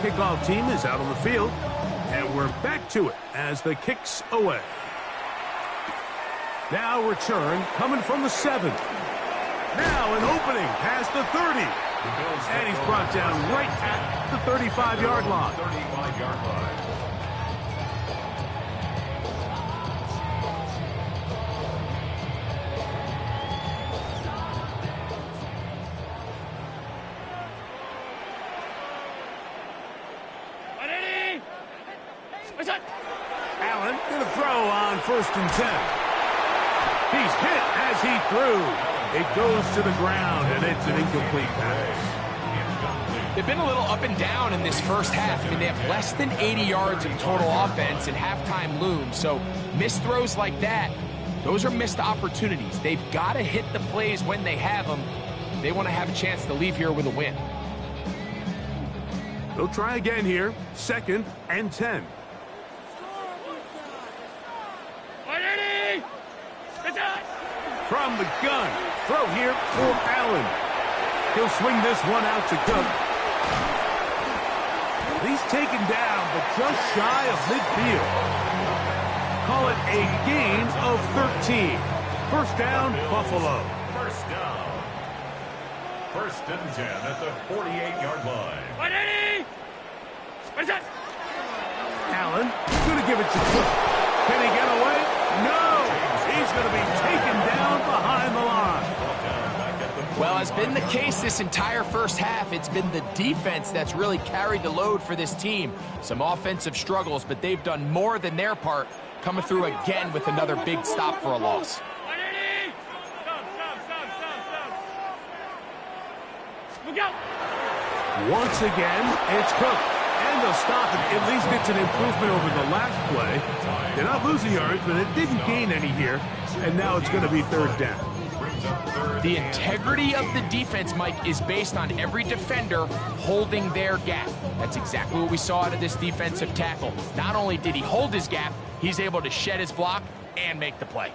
kickoff team is out on the field. And we're back to it as the kick's away. Now return coming from the 7. Now an opening past the 30. And he's brought down right at the 35-yard line. 35-yard line. Allen going to throw on 1st and 10. He's hit as he threw. It goes to the ground, and it's an incomplete pass. They've been a little up and down in this first half. I mean, they have less than 80 yards of total offense, and halftime looms. So missed throws like that, those are missed opportunities. They've got to hit the plays when they have them. They want to have a chance to leave here with a win. They'll try again here. 2nd and 10. From the gun, throw here for Allen. He'll swing this one out to Cook. He's taken down, but just shy of midfield. Call it a gain of 13. First down, Buffalo. First down. 1st and 10 at the 48-yard line. Allen going to give it to Cook. Can he get away? No! He's going to be taken down behind the line. Well, as been the case this entire first half, it's been the defense that's really carried the load for this team. Some offensive struggles, but they've done more than their part, coming through again with another big stop for a loss. Once again, it's Cook. And they'll stop it. At least it's an improvement over the last play. They're not losing yards, but it didn't gain any here. And now it's going to be 3rd down. The integrity of the defense, Mike, is based on every defender holding their gap. That's exactly what we saw out of this defensive tackle. Not only did he hold his gap, he's able to shed his block and make the play.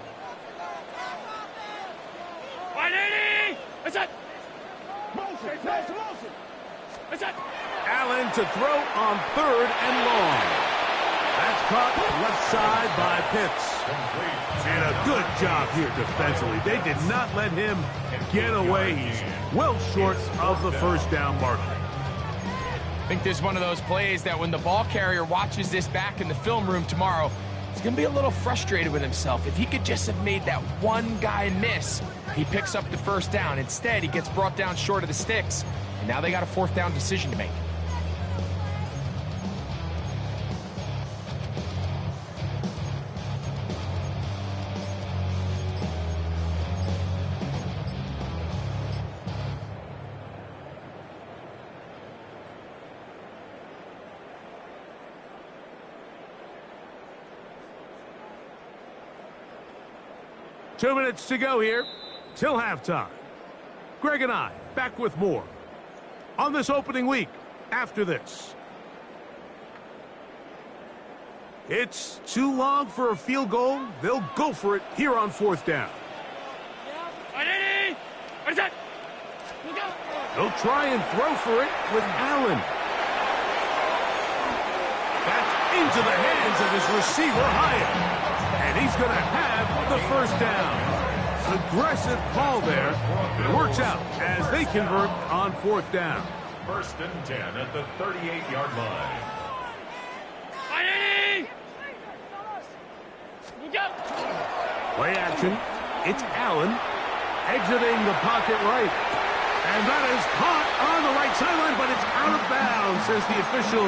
Allen to throw on 3rd and long. That's caught left side by Pitts. And a good job here defensively. They did not let him get away. He's well short of the first down marker. I think this is one of those plays that when the ball carrier watches this back in the film room tomorrow, he's going to be a little frustrated with himself. If he could just have made that one guy miss, he picks up the first down. Instead, he gets brought down short of the sticks. And now they got a 4th down decision to make. Two minutes to go here till halftime. Greg and I back with more on this opening week after this. It's too long for a field goal. They'll go for it here on 4th down. They'll try and throw for it with Allen. That's into the hands of his receiver, Hyatt. And he's going to have the first down. Aggressive call there. It works out as they convert on 4th down. 1st and 10 at the 38-yard line. Play action. It's Allen exiting the pocket right. And that is caught on the right sideline, but it's out of bounds, says the official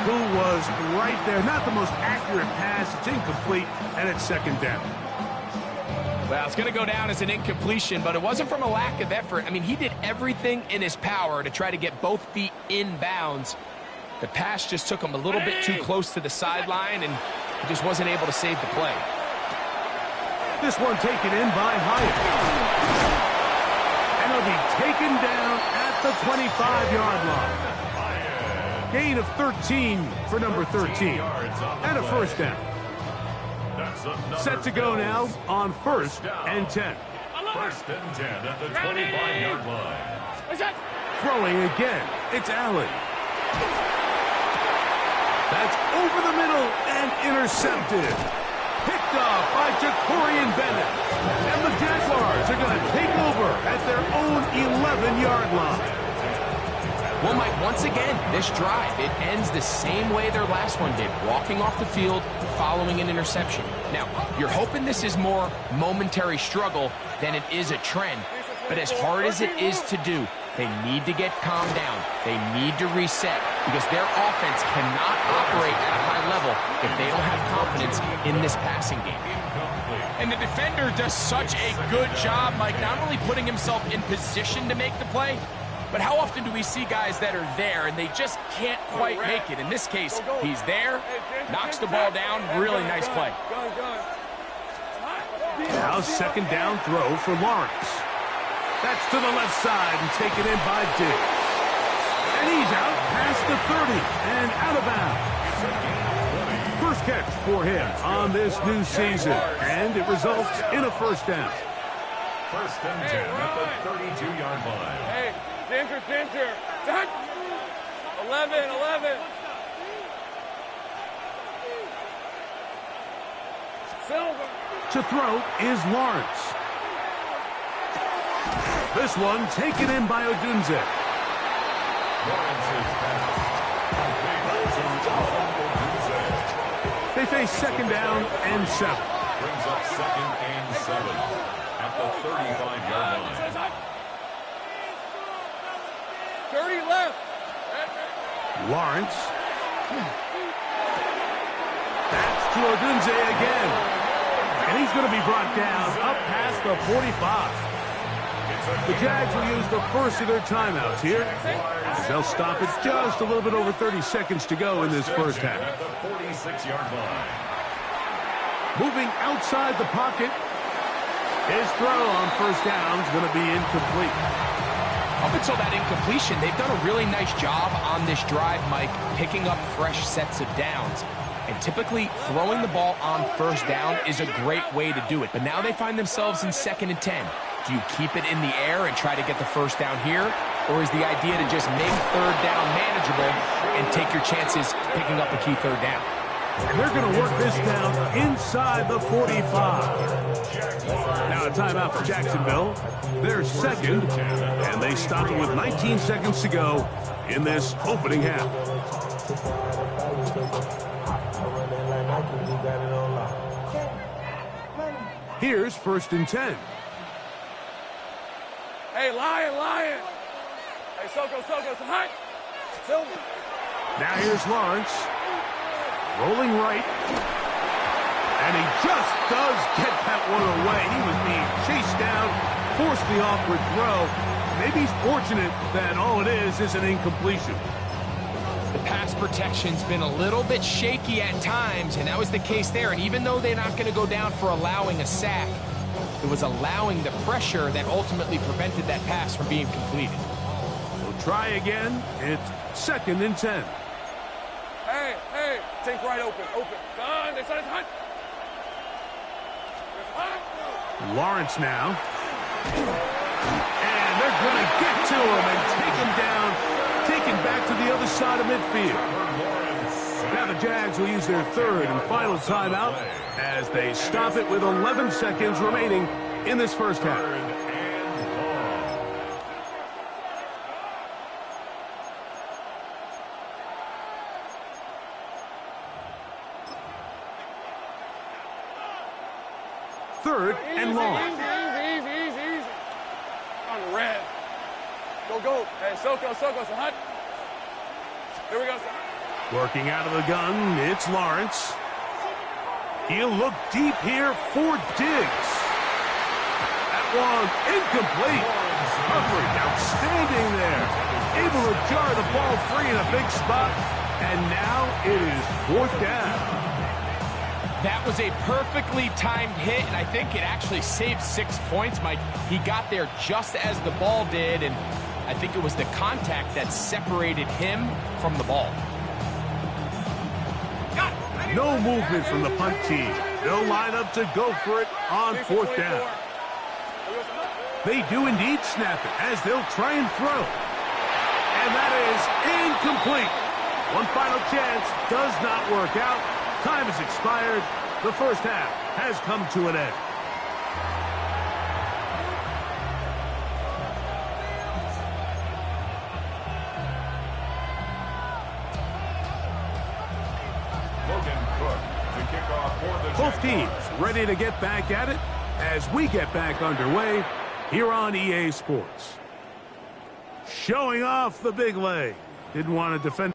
who was right there. Not the most accurate pass. It's incomplete, and it's 2nd down. Well, it's going to go down as an incompletion, but it wasn't from a lack of effort. I mean, he did everything in his power to try to get both feet in bounds. The pass just took him a little bit too close to the sideline, and he just wasn't able to save the play. This one taken in by Hyatt. And he'll be taken down at the 25-yard line. Gain of 13 for number 13. And a first down. Set to go now on 1st and 10. 1st and 10 at the 25-yard line. Throwing again. It's Allen. That's over the middle and intercepted. Picked off by Jacorian Bennett. And the Jaguars are going to take over at their own 11-yard line. Well, Mike, once again, this drive, it ends the same way their last one did, walking off the field, following an interception. Now, you're hoping this is more momentary struggle than it is a trend, but as hard as it is to do, they need to get calmed down. They need to reset because their offense cannot operate at a high level if they don't have confidence in this passing game. And the defender does such a good job, Mike, not only putting himself in position to make the play, but how often do we see guys that are there and they just can't quite make it? In this case, he's there, knocks the ball down, really nice play. Now second down throw for Lawrence. That's to the left side and taken in by Diggs. And he's out past the 30 and out of bounds. First catch for him on this new season, and it results in a first down. First and 10 at the 32-yard line. Hey, Ginger. 11. Silver. To throw is Lawrence. This one taken in by Odunze. Lawrence's pass. They face second down and 7. Brings up second and 7 at the 35-yard line. 30 left. Lawrence. That's to Odunze again. And he's going to be brought down up past the 45. The Jags will use the first of their timeouts here. They'll stop it just a little bit over 30 seconds to go in this first half. At the 46-yard line. Moving outside the pocket. His throw on first down is going to be incomplete. Up until that incompletion, they've done a really nice job on this drive, Mike, picking up fresh sets of downs. And typically, throwing the ball on first down is a great way to do it. But now they find themselves in second and 10. Do you keep it in the air and try to get the first down here? Or is the idea to just make third down manageable and take your chances picking up a key third down? And they're going to work this down inside the 45. Now a timeout for Jacksonville. They're second, and they stop it with 19 seconds to go in this opening half. Here's first and 10. Hey, Lion. Hey, Soko, hot. Silver. Now here's Lawrence. Rolling right. And he just does get that one away. He was being chased down, forced the awkward throw. Maybe he's fortunate that all it is an incompletion. The pass protection's been a little bit shaky at times, and that was the case there. And even though they're not going to go down for allowing a sack, it was allowing the pressure that ultimately prevented that pass from being completed. We'll try again. It's second and 10. Hey, take right open. They said it's hot. Lawrence now. And they're going to get to him and take him down, taken back to the other side of midfield. Now the Jags will use their third and final timeout as they stop it with 11 seconds remaining in this first half. Third and long. Easy. On the red. Go. Hey, Soko, so hot. Here we go. Working out of the gun, it's Lawrence. He'll look deep here for Diggs. That one incomplete. Coverage outstanding there. Able to jar the ball free in a big spot. And now it is fourth down. That was a perfectly timed hit, and I think it actually saved 6 points, Mike. He got there just as the ball did, and I think it was the contact that separated him from the ball. No movement from the punt team. They'll line up to go for it on fourth down. They do indeed snap it as they'll try and throw. And that is incomplete. One final chance does not work out. Time has expired. The first half has come to an end. Both teams ready to get back at it as we get back underway here on EA Sports. Showing off the big leg. Didn't want to defend.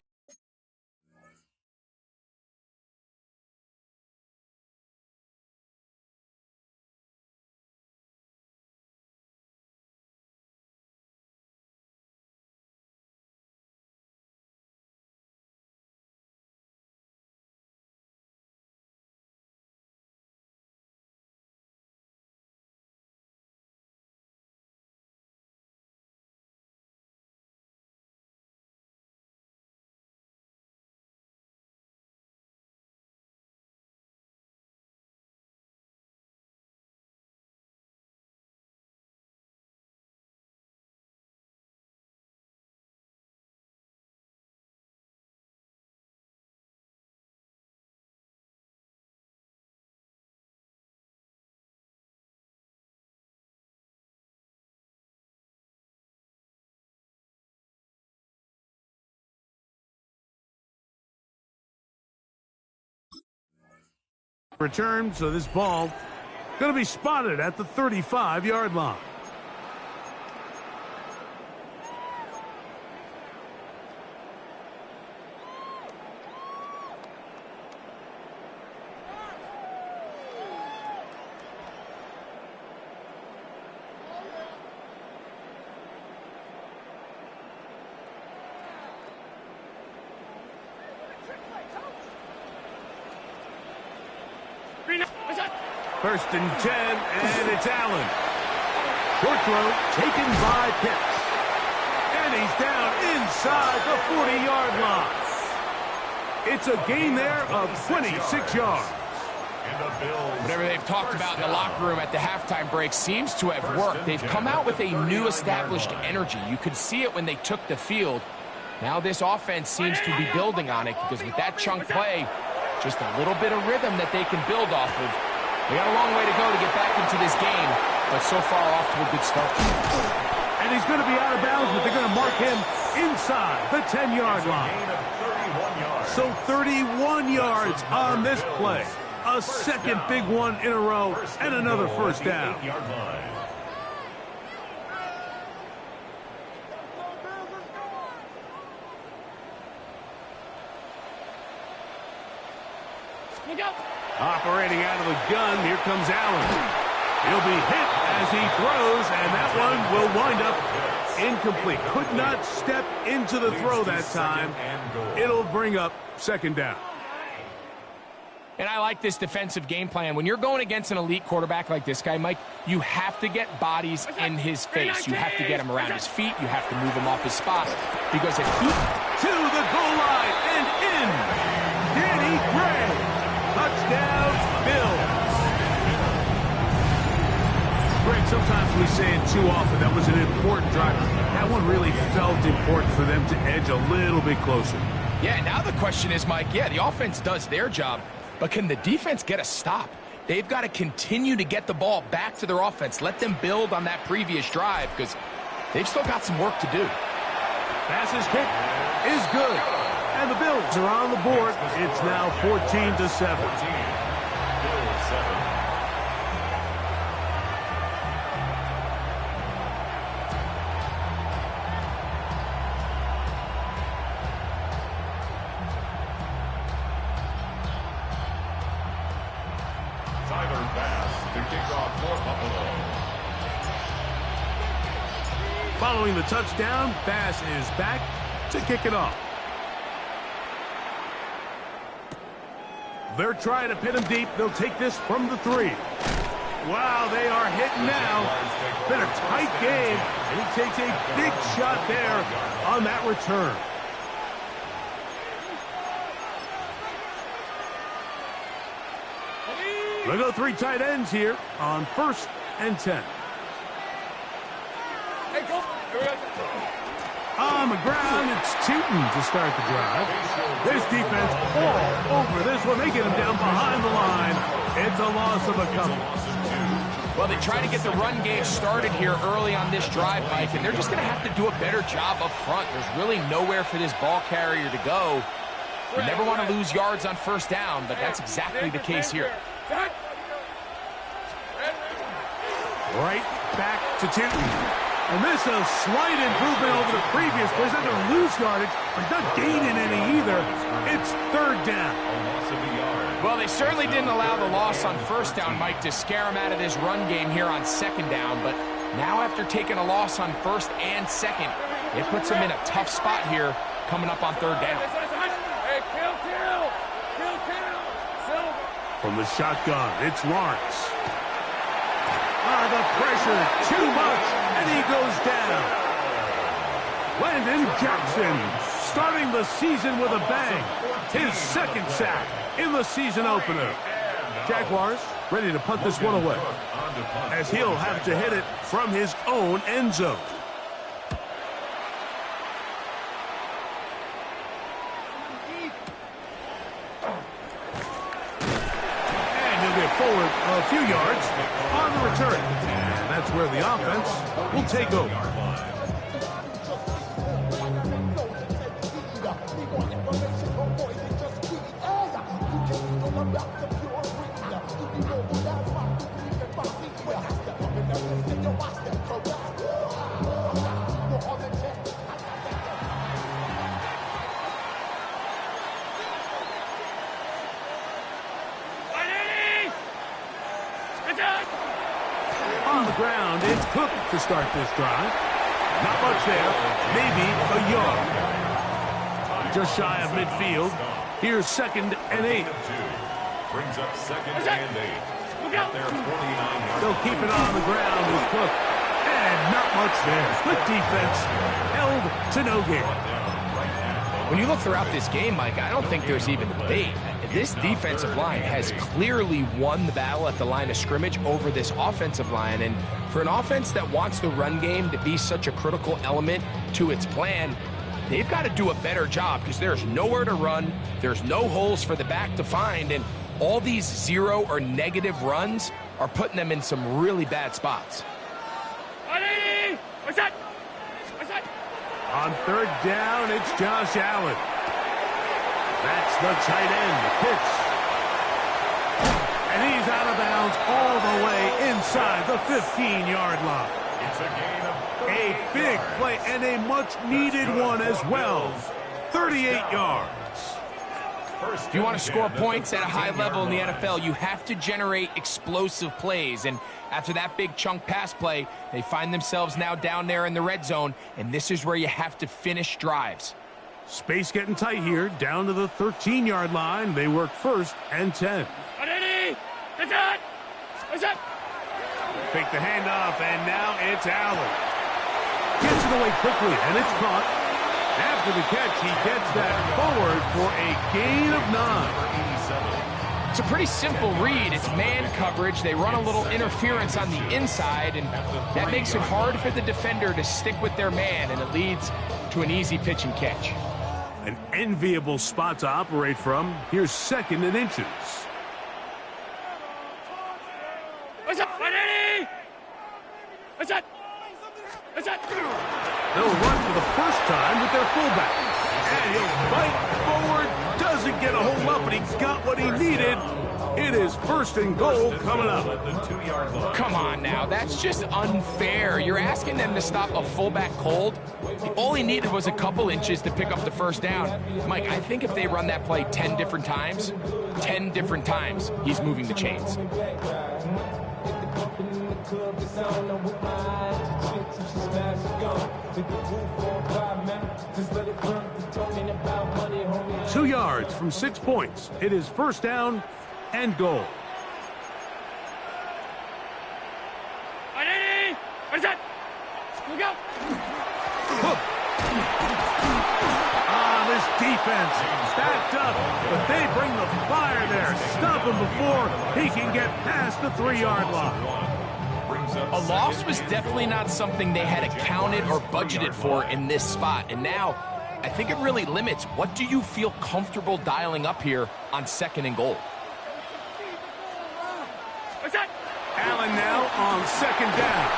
Return, so this ball going to be spotted at the 35-yard line. First and 10, and it's Allen. Short throw taken by Pitts. And he's down inside the 40-yard line. It's a gain there of 26 yards. Whatever they've talked about in the locker room at the halftime break seems to have worked. They've come out with a new established energy. You could see it when they took the field. Now this offense seems to be building on it because with that chunk play, just a little bit of rhythm that they can build off of. They got a long way to go to get back into this game, but so far off to a good start. And he's going to be out of bounds, but they're going to mark him inside the 10-yard line. So 31 yards on this play. A second big one in a row, and another first down. Operating out of the gun, here comes Allen. He'll be hit as he throws, and that one will wind up incomplete. Could not step into the throw that time. It'll bring up second down. And I like this defensive game plan. When you're going against an elite quarterback like this guy, Mike, you have to get bodies in his face. You have to get him around his feet. You have to move him off his spot. Because if he... To the goal line and in. Danny Gray. Touchdown, Bills. Greg, sometimes we say it too often. That was an important drive. That one really felt important for them to edge a little bit closer. Yeah, now the question is, Mike, yeah, the offense does their job, but can the defense get a stop? They've got to continue to get the ball back to their offense. Let them build on that previous drive because they've still got some work to do. Passes kick is good. And the Bills are on the board. It's now 14-7. Bills 7. Tyler Bass to kick off for Buffalo. Following the touchdown, Bass is back to kick it off. They're trying to pin him deep. They'll take this from the 3. Wow, they are hitting now. Been a tight game, and he takes a big shot there on that return. They'll go 3 tight ends here on 1st and 10. On the ground, it's Tootin to start the drive. This defense all over this one. They get him down behind the line. It's a loss of a couple. Well, they try to get the run game started here early on this drive, Mike, and they're just going to have to do a better job up front. There's really nowhere for this ball carrier to go. You never want to lose yards on first down, but that's exactly the case here. Right back to Tootin. And this is a slight improvement over the previous plays. Not going to lose yardage, but not gaining any either. It's third down. Well, they certainly didn't allow the loss on first down, Mike, to scare him out of this run game here on second down. But now after taking a loss on first and second, it puts him in a tough spot here coming up on third down. From the shotgun, it's Lawrence. The pressure, too much, and he goes down. Landon Jackson starting the season with a bang. His second sack in the season opener. Jaguars ready to punt this one away, as he'll have to hit it from his own end zone. Forward a few yards on the return. And that's where the offense will take over. On the ground, it's Cook to start this drive. Not much there, maybe a yard. Just shy of midfield. Here's 2nd and 8. Brings up 2nd and 8. Look out there, 49 yards. They'll keep it on the ground with Cook. And not much there. Quick defense, held to no gain. When you look throughout this game, Mike, I don't think there's even a debate. This defensive line has clearly won the battle at the line of scrimmage over this offensive line. And for an offense that wants the run game to be such a critical element to its plan, they've got to do a better job because there's nowhere to run. There's no holes for the back to find. And all these zero or negative runs are putting them in some really bad spots. On third down, it's Josh Allen. That's the tight end, Pitts. And he's out of bounds all the way inside the 15-yard line. It's a gain of A big play and a much-needed one as well. 38 yards. If you want to score points at a high level in the NFL, you have to generate explosive plays. And after that big chunk pass play, they find themselves now down there in the red zone, and this is where you have to finish drives. Space getting tight here, down to the 13-yard line. They work 1st and 10. Fake the handoff, and now it's Allen. Gets it away quickly, and it's caught. After the catch, he gets that forward for a gain of 9. It's a pretty simple read. It's man coverage. They run a little interference on the inside, and that makes it hard for the defender to stick with their man, and it leads to an easy pitch and catch. An enviable spot to operate from. Here's 2nd and inches. What's up, buddy? What's up? What's up? They'll run for the first time with their fullback. And he'll fight forward. Doesn't get a hold up, but he got what he needed. It is 1st and goal coming up. Come on now, that's just unfair. You're asking them to stop a fullback cold. All he needed was a couple inches to pick up the first down. Mike, I think if they run that play 10 different times, he's moving the chains. 2 yards from 6 points. It is 1st down and goal. What's that? Look out! This defense stacked up, but they bring the fire there. Stop him before he can get past the 3-yard line. Brings up A loss was definitely not something they had accounted or budgeted for in this spot. And now, I think it really limits what do you feel comfortable dialing up here on 2nd and goal. Allen now on 2nd down.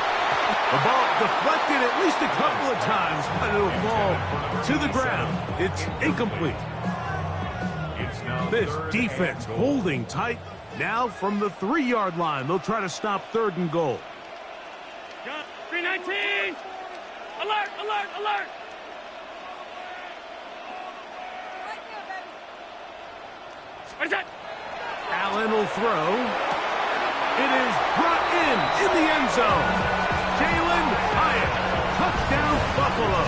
The ball deflected at least a couple of times, but it'll fall to the ground. It's incomplete. This defense holding tight. Now from the 3-yard line, they'll try to stop 3rd and goal. 319! Alert, alert, alert! What is that? Allen will throw. It is brought in the end zone. Jalen Hyatt, touchdown Buffalo.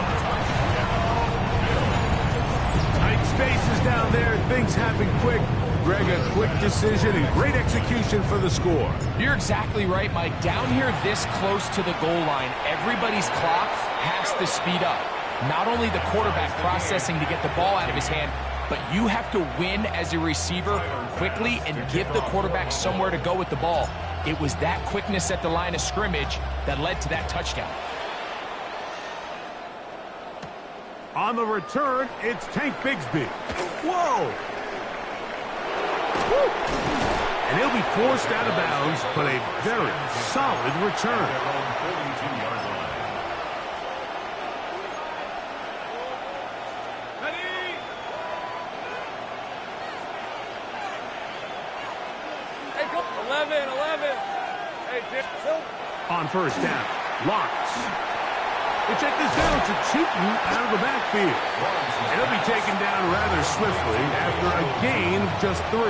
Tight spaces down there, things happen quick. Greg, a quick decision and great execution for the score. You're exactly right, Mike. Down here this close to the goal line, everybody's clock has to speed up. Not only the quarterback processing to get the ball out of his hand, but you have to win as a receiver quickly and give the quarterback somewhere to go with the ball. It was that quickness at the line of scrimmage that led to that touchdown. On the return, it's Tank Bigsby. Whoa! Woo. And he'll be forced out of bounds, but a very solid return. On 1st down, Lawrence. They check this down to Chutin out of the backfield. And he'll be taken down rather swiftly after a gain of just 3.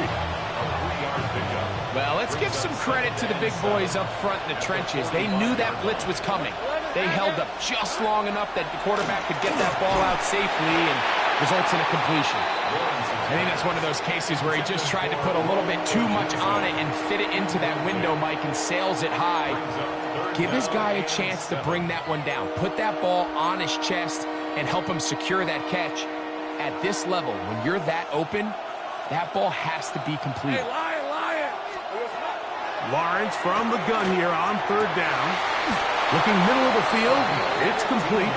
Well, let's give some credit to the big boys up front in the trenches. They knew that blitz was coming. They held up just long enough that the quarterback could get that ball out safely and results in a completion. I think that's one of those cases where he just tried to put a little bit too much on it and fit it into that window, Mike, and sails it high. Give his guy a chance to bring that one down. Put that ball on his chest and help him secure that catch. At this level, when you're that open, that ball has to be complete. Hey, Lion! Lawrence from the gun here on 3rd down. Looking middle of the field, it's complete.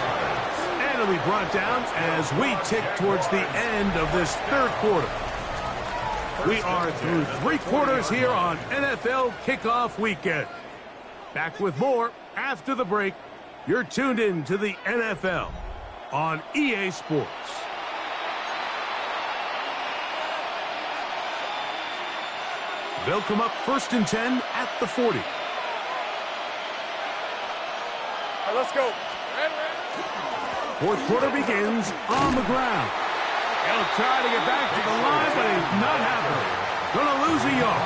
And it'll be brought down as we tick towards the end of this 3rd quarter. We are through 3 quarters here on NFL Kickoff Weekend. Back with more after the break. You're tuned in to the NFL on EA Sports. They'll come up 1st and 10 at the 40. Hey, let's go. 4th quarter begins on the ground. He'll try to get back to the line, but he's not happening. Gonna lose a yard.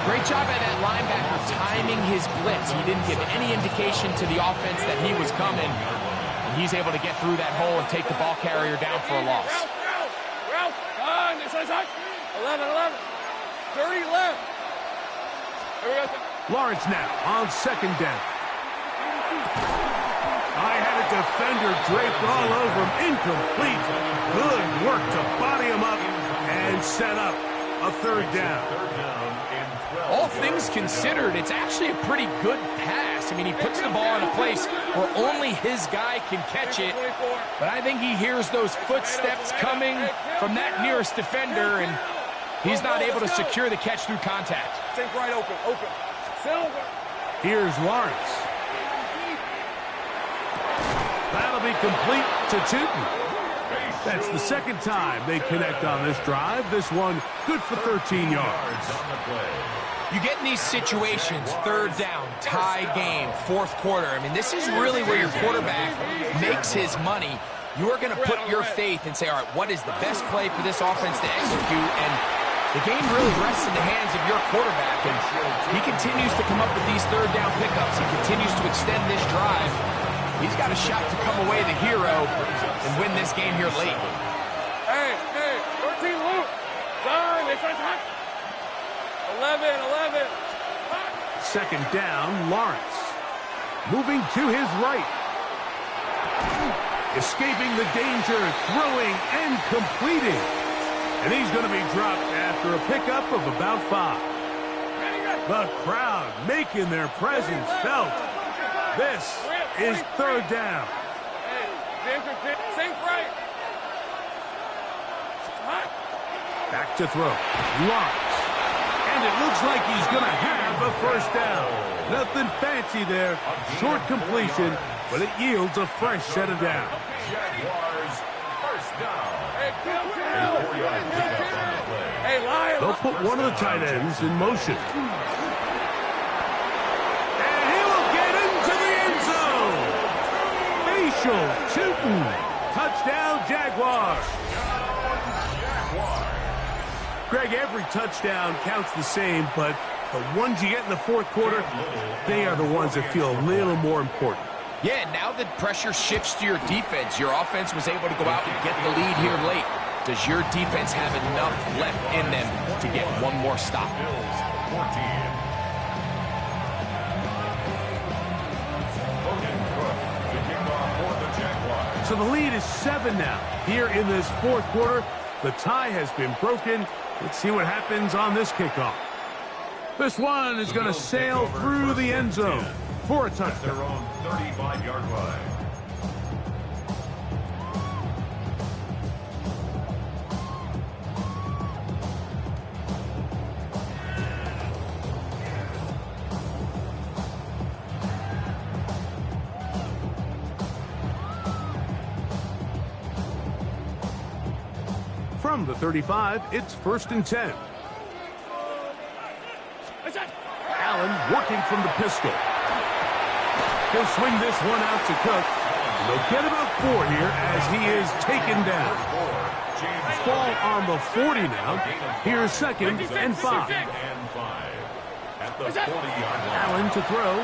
Great job by that linebacker timing his blitz. He didn't give any indication to the offense that he was coming. And he's able to get through that hole and take the ball carrier down for a loss. Ralph, on, this is 11. 30 left. Here we go. Lawrence now on 2nd down. I had a defender draped all over him. Incomplete. Good work to body him up and set up a 3rd down. All things considered, it's actually a pretty good pass. I mean, he puts the ball in a place where only his guy can catch it. But I think he hears those footsteps coming from that nearest defender, and he's not able to secure the catch through contact. Take right open. Silver. Here's Lawrence. That'll be complete to Chutin. That's the 2nd time they connect on this drive. This one good for 13 yards. You get in these situations, 3rd down, tie game, 4th quarter. I mean, this is really where your quarterback makes his money. You're going to put your faith and say, all right, what is the best play for this offense to execute? And the game really rests in the hands of your quarterback. And he continues to come up with these 3rd down pickups. He continues to extend this drive. He's got a shot to come away the hero and win this game here late. Hey, 13 loose. Done. This is hot. 11. 2nd down, Lawrence. Moving to his right. Escaping the danger, throwing and completing. And he's going to be dropped after a pickup of about 5. The crowd making their presence felt. This is third down. Sink right. Back to throw. Launch. And it looks like he's going to have a first down. Nothing fancy there. Short completion, but it yields a fresh set of downs. Jaguars, first down. Hey, Lion. They'll put one of the tight ends in motion. And he will get into the end zone. Facial shooting. Touchdown, Jaguars. Greg, every touchdown counts the same, but the ones you get in the fourth quarter, they are the ones that feel a little more important. Yeah, now that pressure shifts to your defense, your offense was able to go out and get the lead here late. Does your defense have enough left in them to get one more stop? Bills 14. So the lead is 7 now. Here in this fourth quarter, the tie has been broken. Let's see what happens on this kickoff. This one is going to sail through the end zone for a touchdown. Their own 35-yard line. From the 35, it's 1st and 10. Allen working from the pistol. He'll swing this one out to Cook. They'll get about 4 here as he is taken down. Ball on the 40 now. Here's 2nd and 5. At the 40-yard line. Allen to throw.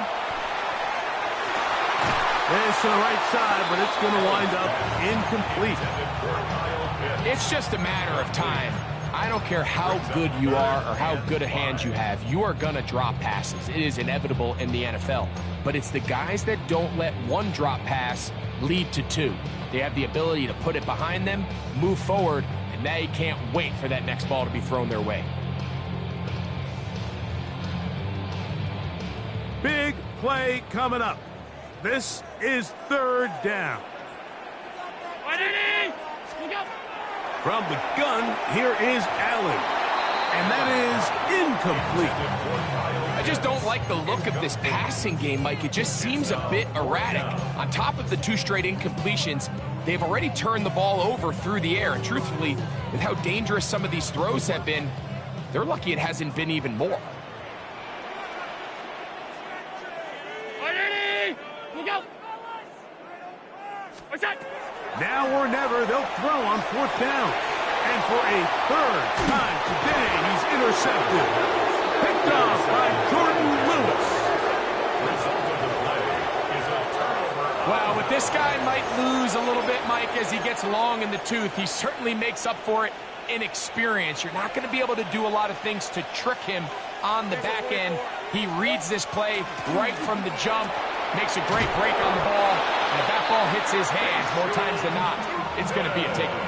This to the right side, but it's going to wind up incomplete. It's just a matter of time. I don't care how good you are or how good a hand you have. You are going to drop passes. It is inevitable in the NFL. But it's the guys that don't let one drop pass lead to 2. They have the ability to put it behind them, move forward, and they can't wait for that next ball to be thrown their way. Big play coming up. This is 3rd down. From the gun, here is Allen. And that is incomplete. I just don't like the look of this passing game, Mike. It just seems a bit erratic. On top of the 2 straight incompletions, they've already turned the ball over through the air. And truthfully, with how dangerous some of these throws have been, they're lucky it hasn't been even more. Now or never, they'll throw on 4th down. And for a 3rd time today, he's intercepted. Picked off by Jordan Lewis. Wow, but this guy might lose a little bit, Mike, as he gets long in the tooth. He certainly makes up for it in experience. You're not going to be able to do a lot of things to trick him on the back end. He reads this play right from the jump, makes a great break on the ball, and if that ball hits his hands more times than not, it's going to be a takeaway.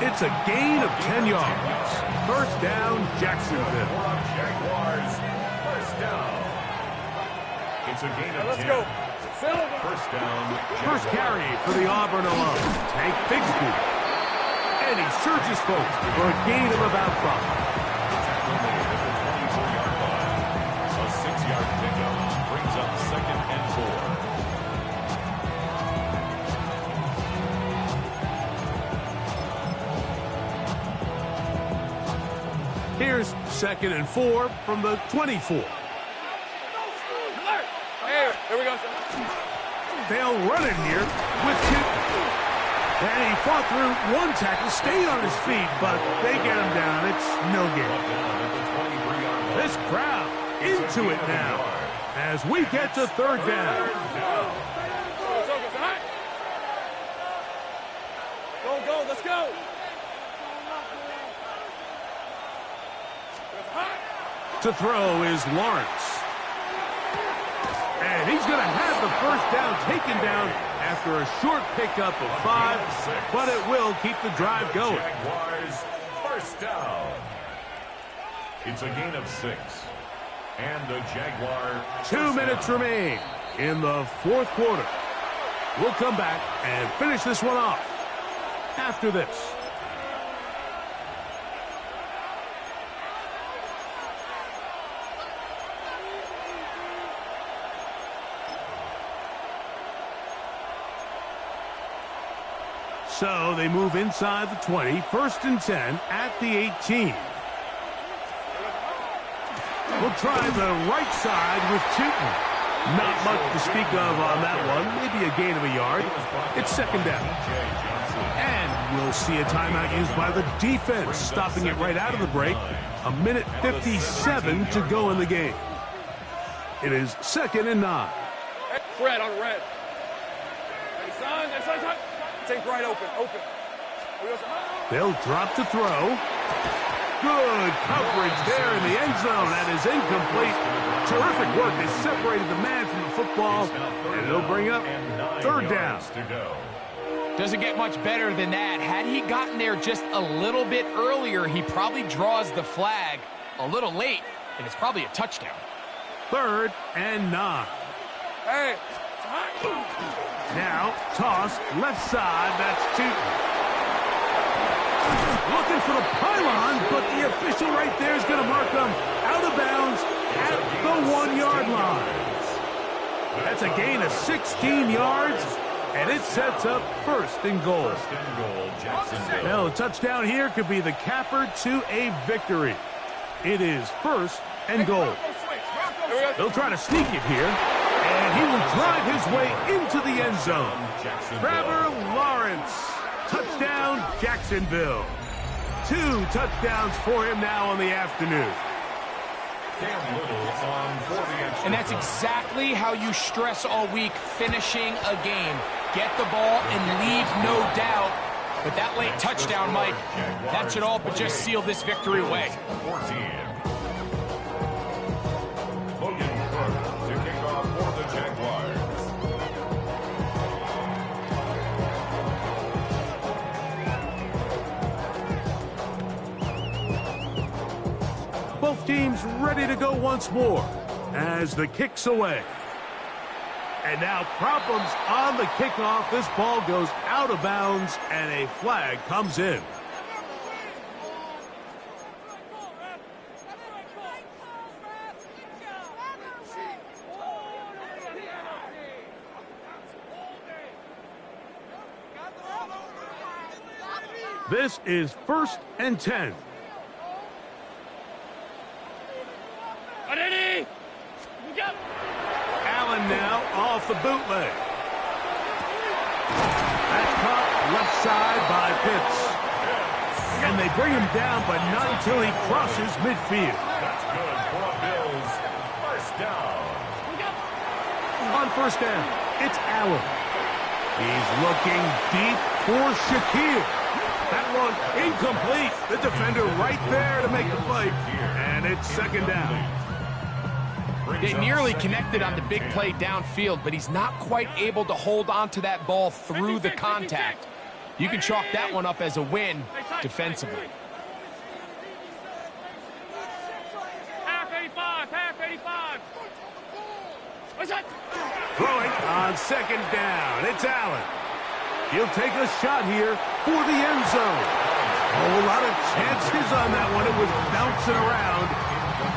It's a gain of 10 yards. 1st down, Jacksonville. Jaguars, first down. It's a gain of 10. Let's go. 1st down. First carry for the Auburn alum, Tank Bigsby. And he surges forward for a gain of about 5. A 6-yard pickup brings up 2nd and 4. Here's 2nd and 4 from the 24. Hey, here we go. They'll run it here with 2. And he fought through 1 tackle, stayed on his feet, but they get him down. It's no game. This crowd into it now as we get to 3rd down. Go, let's go. To throw is Lawrence. And he's going to have the 1st down taken down after a short pickup of 5, but it will keep the drive going. Jaguars, first down. It's a gain of 6. And the Jaguar. 2 minutes remain in the fourth quarter. We'll come back and finish this one off after this. So they move inside the 20, 1st and 10 at the 18. We'll try the right side with Tootin. Not much to speak of on that one. Maybe a gain of a yard. It's 2nd down. And we'll see a timeout used by the defense, stopping it right out of the break. 1:57 to go in the game. It is 2nd and 9. Red on red. Hey, son. Take right open. They'll drop to throw. Good coverage there in the end zone. That is incomplete. Terrific work. They separated the man from the football, and it'll bring up 3rd down. Doesn't get much better than that. Had he gotten there just a little bit earlier, he probably draws the flag a little late, and it's probably a touchdown. 3rd and 9. Hey. Now, toss, left side, that's Tootin. Looking for the pylon, but the official right there is going to mark them out of bounds at the 1-yard line. That's a gain of 16 yards, and it sets up 1st and goal. Now, a touchdown here could be the capper to a victory. It is 1st and goal. They'll try to sneak it here, and he will drive his way into the end zone. Trevor Lawrence, touchdown Jacksonville. 2 touchdowns for him now on the afternoon. And that's exactly how you stress all week, finishing a game. Get the ball and leave no doubt. But that late touchdown, Mike, that should all but just seal this victory away. Both teams ready to go once more as the kick's away. And now problems on the kickoff. This ball goes out of bounds and a flag comes in. This is 1st and 10. Allen now off the bootleg. That's caught left side by Pitts. And they bring him down, but not until he crosses midfield. That's good for a Bills 1st down. On 1st down, it's Allen. He's looking deep for Shakir. That one incomplete. The defender right there to make the play. And it's 2nd down. They nearly connected on the big play downfield, but he's not quite able to hold on to that ball through the contact. You can chalk that one up as a win defensively. Half 85. Throwing on 2nd down. It's Allen. He'll take a shot here for the end zone. Oh, a lot of chances on that one. It was bouncing around,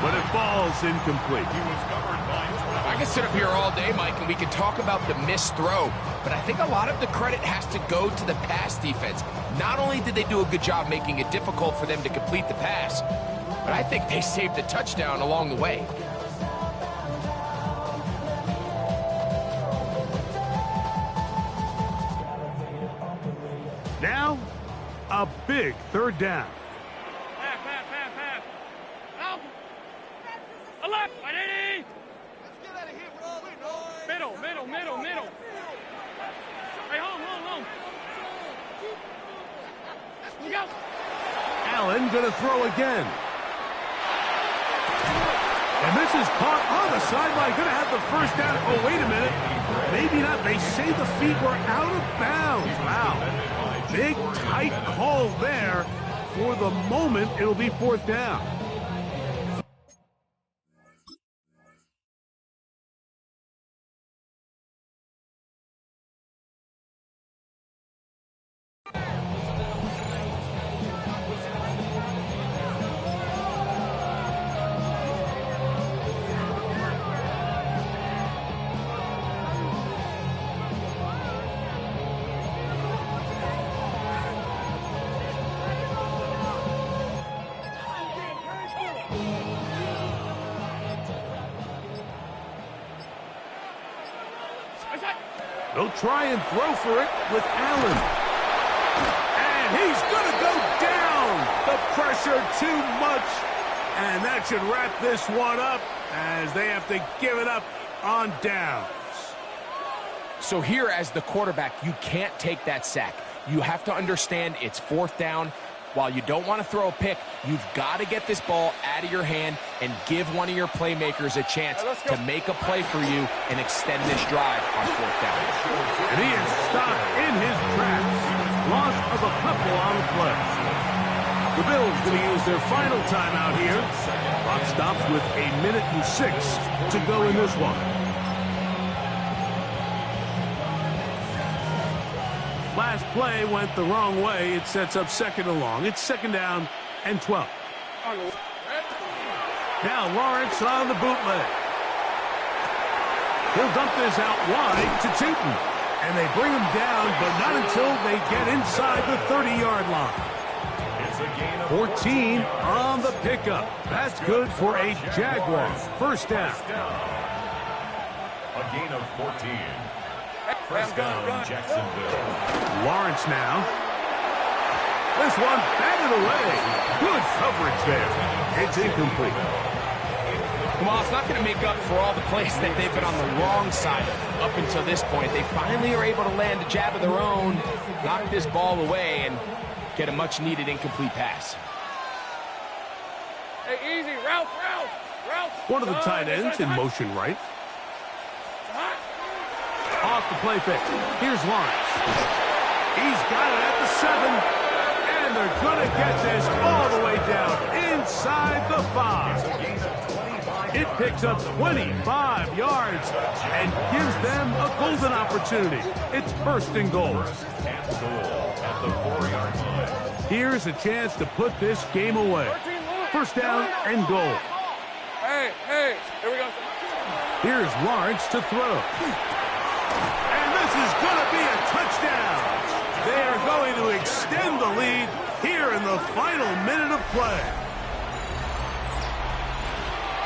but it falls incomplete. I can sit up here all day, Mike, and we can talk about the missed throw, but I think a lot of the credit has to go to the pass defense. Not only did they do a good job making it difficult for them to complete the pass, but I think they saved a touchdown along the way. Now, a big 3rd down. Half. Help. A left. Let's get out of here, bro. Middle. Hey, home. You go. Allen gonna throw again. And this is caught on the sideline. Gonna have the 1st down. Oh, wait a minute. Maybe not. They say the feet were out of bounds. Wow. Big, tight call there. For the moment, it'll be 4th down. They'll try and throw for it with Allen. And he's going to go down. The pressure too much. And that should wrap this one up as they have to give it up on downs. So here as the quarterback, you can't take that sack. You have to understand it's 4th down. While you don't want to throw a pick, you've got to get this ball out of your hand and give one of your playmakers a chance to make a play for you and extend this drive on 4th down. And he is stopped in his tracks. Loss of a couple on the play. The Bills going to use their final timeout here. Clock stops with 1:06 to go in this one. Last play went the wrong way. It sets up 2nd and long. It's 2nd down and 12. Now Lawrence on the bootleg. He'll dump this out wide to Tootin. And they bring him down, but not until they get inside the 30-yard line. 14 on the pickup. That's good for a Jaguar. 1st down. A gain of 14. 1st down, Jacksonville. Lawrence now. This one batted away. Good coverage there. It's incomplete. Well, it's not going to make up for all the plays that they've been on the wrong side of up until this point. They finally are able to land a jab of their own, knock this ball away, and get a much-needed incomplete pass. Hey, easy. Route. One of the tight ends in motion right. Off the play fake. Here's Lawrence. He's got it at the 7. And they're going to get this all the way down inside the 5. It picks up 25 yards and gives them a golden opportunity. It's 1st and goal. At the 4-yard line. Here's a chance to put this game away. 1st down and goal. Hey, here we go. Here's Lawrence to throw. And this is going to be a touchdown. They are going to extend the lead here in the final minute of play.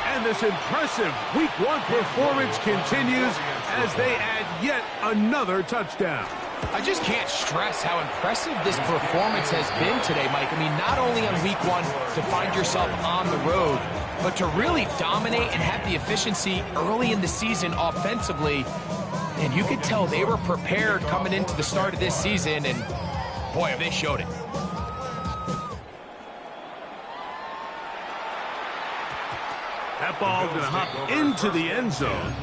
And this impressive Week 1 performance continues as they add yet another touchdown. I just can't stress how impressive this performance has been today, Mike. I mean, not only on Week 1 to find yourself on the road, but to really dominate and have the efficiency early in the season offensively. And you could tell they were prepared coming into the start of this season, and boy, have they showed it. That ball's going to hop into the end zone.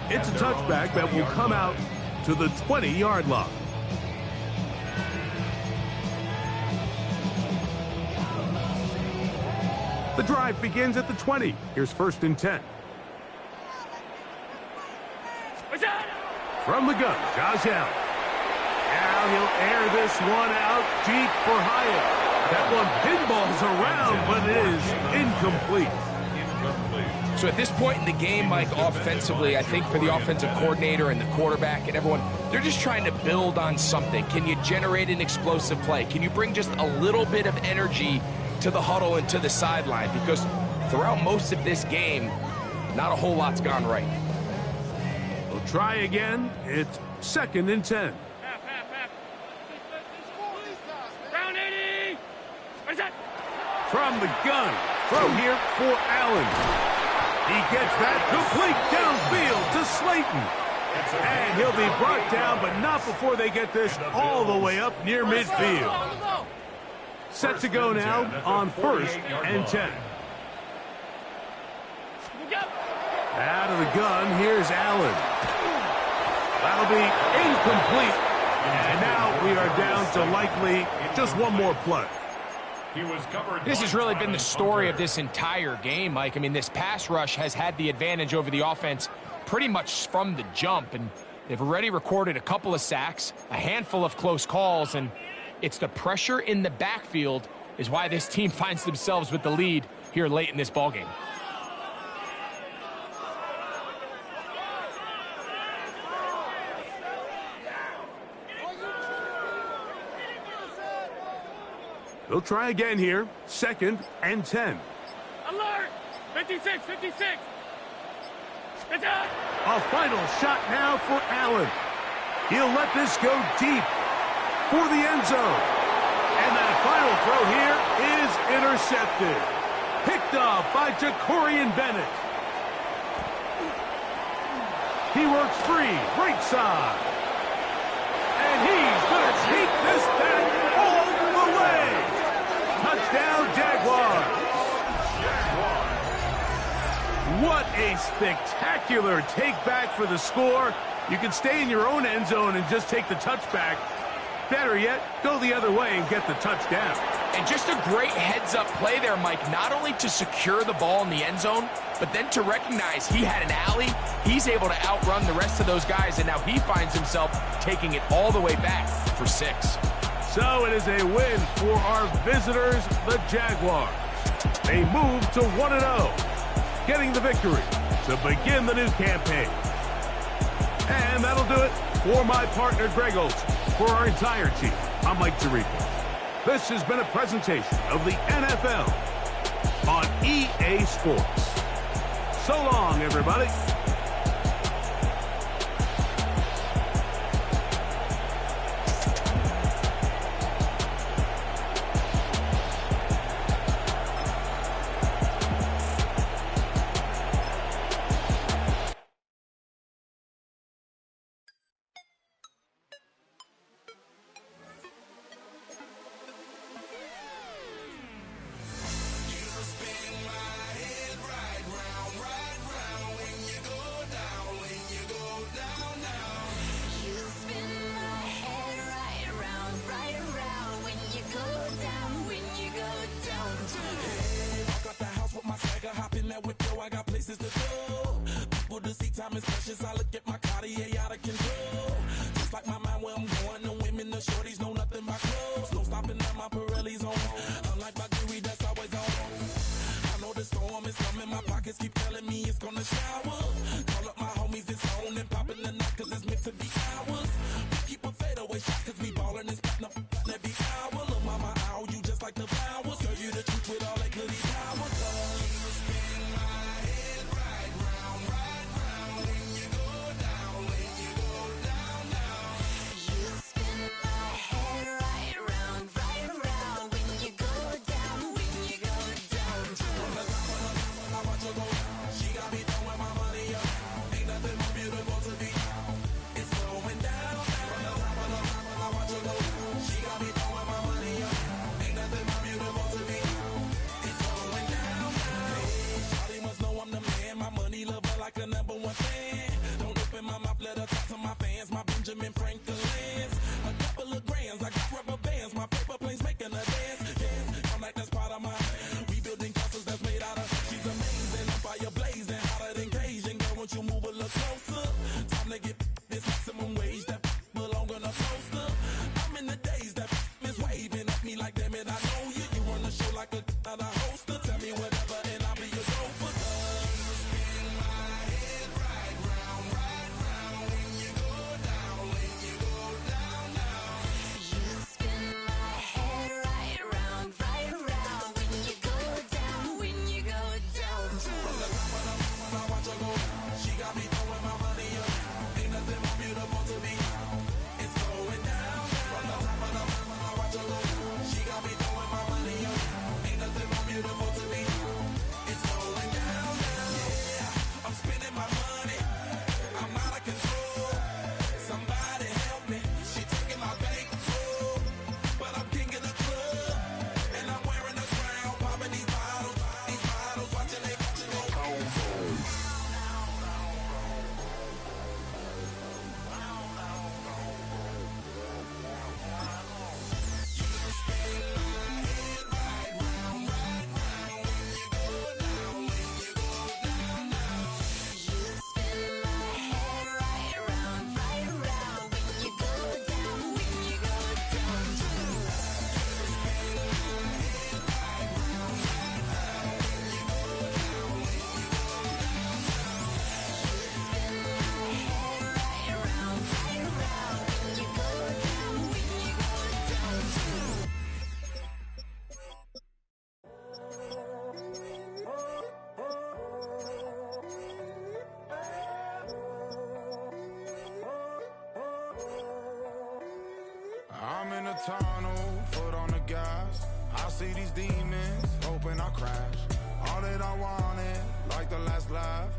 It's a touchback that will come out to the 20-yard line. The drive begins at the 20. Here's 1st and 10. From the gun, Josh Allen. Now he'll air this one out deep for Hyatt. That one pinballs around, but it is incomplete. So at this point in the game, Mike, offensively, I think for the offensive coordinator and the quarterback and everyone, they're just trying to build on something. Can you generate an explosive play? Can you bring just a little bit of energy to the huddle and to the sideline? Because throughout most of this game, not a whole lot's gone right. We'll try again. It's 2nd and 10. Round 80. From the gun, throw here for Allen. He gets that complete downfield to Slayton. And he'll be brought down, but not before they get this all the way up near midfield. Set to go now on 1st and 10. Out of the gun, here's Allen. That'll be incomplete. And now we are down to likely just one more play. This has really been the story of this entire game, Mike. I mean, this pass rush has had the advantage over the offense pretty much from the jump, and they've already recorded a couple of sacks, a handful of close calls, and it's the pressure in the backfield is why this team finds themselves with the lead here late in this ballgame. They'll try again here. 2nd and 10. Alert! 56. It's out! A final shot now for Allen. He'll let this go deep for the end zone. And that final throw here is intercepted. Picked off by Jacorian Bennett. He works free, right side. And he's going to take this back all the way. Touchdown, Jaguars. What a spectacular take back for the score. You can stay in your own end zone and just take the touchback. Better yet, go the other way and get the touchdown. And just a great heads-up play there, Mike, not only to secure the ball in the end zone, but then to recognize he had an alley. He's able to outrun the rest of those guys, and now he finds himself taking it all the way back for 6. So it is a win for our visitors, the Jaguars. They move to 1-0, getting the victory to begin the new campaign. And that'll do it for my partner, Greg Olson. For our entire team, I'm Mike Tirico. This has been a presentation of the NFL on EA Sports. So long, everybody. I got places to go. People to see, time is precious. I look at my Cartier out of control. Just like my mind where I'm going. The women, the shorties know nothing but clothes. No stopping at my Pirelli's on. Unlike my jewelry that's always on. I know the storm is coming. My pockets keep telling me it's gonna shower. Call up my homies, it's on and popping the night cause it's meant to be ours. We keep a fadeaway shot cause we ballin' and spittin' up every hour. Look, mama, ow, you just like the flowers. Girl, you the truth with all that goodies power. Like a number one fan. Don't open my mouth, let her talk to my fans. My Benjamin Franklin's. A couple of grands, I got rubber bands. My paper planes making a dance. Yes, I'm like that's part of my. We building castles that's made out of. She's amazing, I'm fire blazing, hotter than Cajun. Girl, won't you move a little closer? Time to get this maximum wage that belong on a poster. I'm in the days that is waving at me like damn it, I know you. You run the show like a hoster. Tell me whatever and I'll be your gopher. She got me throwing my money up. Ain't nothing more beautiful to me. tunnel, foot on the gas. I see these demons, hoping I crash. All that I wanted, like the last laugh.